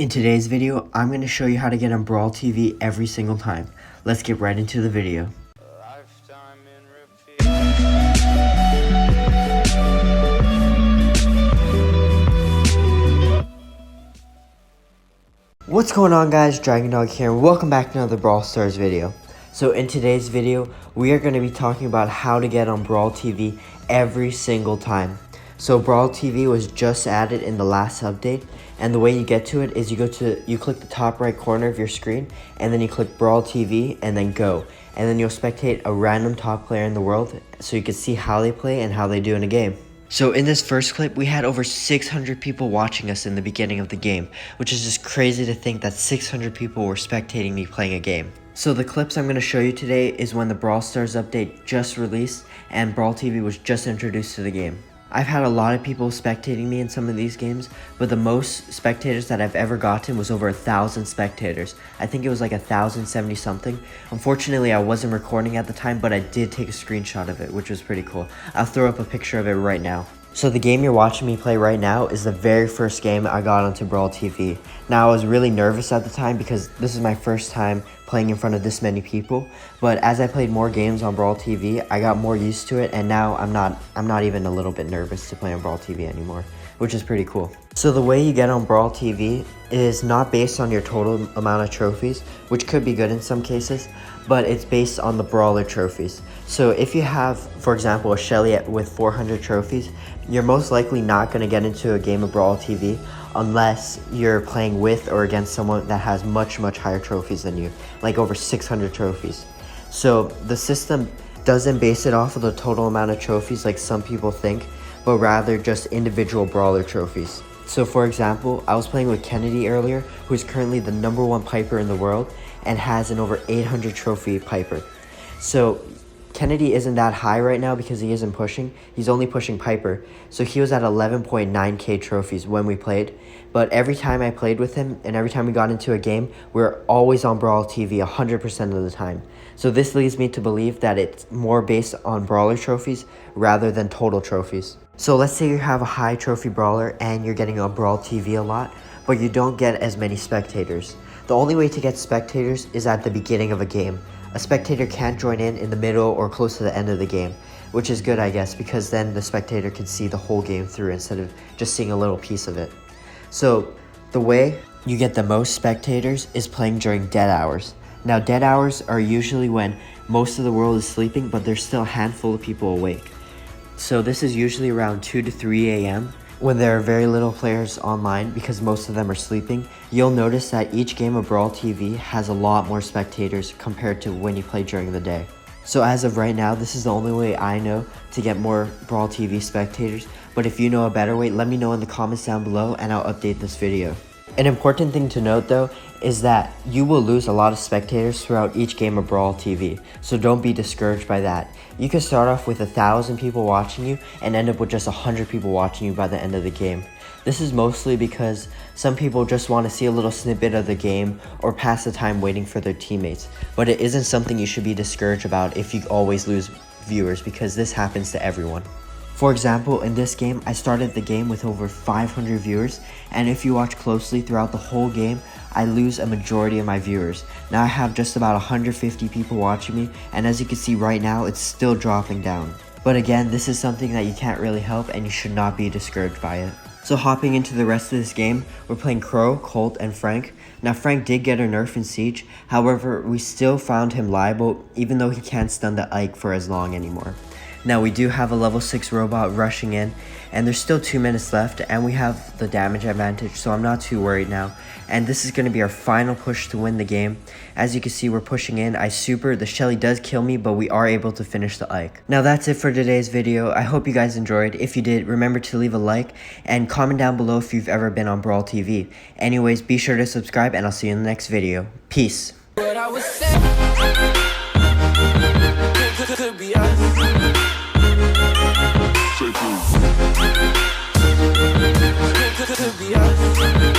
In today's video, I'm going to show you how to get on Brawl TV every single time. Let's get right into the video. What's going on, guys? Dragon Dog here, and welcome back to another Brawl Stars video. So in today's video, we are going to be talking about how to get on Brawl TV every single time. So Brawl TV was just added in the last update, and the way you get to it is you click the top right corner of your screen, and then you click Brawl TV and then go. And then you'll spectate a random top player in the world so you can see how they play and how they do in a game. So in this first clip, we had over 600 people watching us in the beginning of the game, which is just crazy to think that 600 people were spectating me playing a game. So the clips I'm going to show you today is when the Brawl Stars update just released and Brawl TV was just introduced to the game. I've had a lot of people spectating me in some of these games, but the most spectators that I've ever gotten was over 1,000 spectators. I think it was like 1,070 something. Unfortunately, I wasn't recording at the time, but I did take a screenshot of it, which was pretty cool. I'll throw up a picture of it right now. So the game you're watching me play right now is the very first game I got onto Brawl TV. Now, I was really nervous at the time because this is my first time playing in front of this many people, but as I played more games on Brawl TV, I got more used to it, and now I'm not even a little bit nervous to play on Brawl TV anymore, which is pretty cool. So the way you get on Brawl TV is not based on your total amount of trophies, which could be good in some cases, but it's based on the brawler trophies. So if you have, for example, a Shelly with 400 trophies, you're most likely not going to get into a game of Brawl TV unless you're playing with or against someone that has much higher trophies than you, like over 600 trophies. So the system doesn't base it off of the total amount of trophies like some people think, but rather just individual brawler trophies. So for example, I was playing with Kennedy earlier, who is currently the #1 Piper in the world and has an over 800 trophy Piper. So Kennedy isn't that high right now because he isn't pushing. He's only pushing Piper. So he was at 11.9k trophies when we played. But every time I played with him and every time we got into a game, we're always on Brawl TV 100% of the time. So this leads me to believe that it's more based on brawler trophies rather than total trophies. So let's say you have a high trophy brawler and you're getting on Brawl TV a lot, but you don't get as many spectators. The only way to get spectators is at the beginning of a game. A spectator can't join in the middle or close to the end of the game, which is good, I guess, because then the spectator can see the whole game through instead of just seeing a little piece of it. So the way you get the most spectators is playing during dead hours. Now, dead hours are usually when most of the world is sleeping, but there's still a handful of people awake. So this is usually around 2 to 3 a.m. when there are very little players online because most of them are sleeping. You'll notice that each game of Brawl TV has a lot more spectators compared to when you play during the day. So as of right now, this is the only way I know to get more Brawl TV spectators, but if you know a better way, let me know in the comments down below and I'll update this video. An important thing to note though is that you will lose a lot of spectators throughout each game of Brawl TV, so don't be discouraged by that. You can start off with 1,000 people watching you and end up with just 100 people watching you by the end of the game. This is mostly because some people just want to see a little snippet of the game or pass the time waiting for their teammates, but it isn't something you should be discouraged about if you always lose viewers, because this happens to everyone. For example, in this game, I started the game with over 500 viewers, and if you watch closely throughout the whole game, I lose a majority of my viewers. Now I have just about 150 people watching me, and as you can see right now, it's still dropping down. But again, this is something that you can't really help, and you should not be discouraged by it. So hopping into the rest of this game, we're playing Crow, Colt, and Frank. Now Frank did get a nerf in Siege, however, we still found him liable, even though he can't stun the Ike for as long anymore. Now we do have a level 6 robot rushing in, and there's still 2 minutes left, and we have the damage advantage, so I'm not too worried now. And this is going to be our final push to win the game. As you can see, we're pushing in. I super, the Shelly does kill me, but we are able to finish the Ike. Now that's it for today's video. I hope you guys enjoyed. If you did, remember to leave a like and comment down below if you've ever been on Brawl TV. Anyways, be sure to subscribe, and I'll see you in the next video. Peace. Could be us.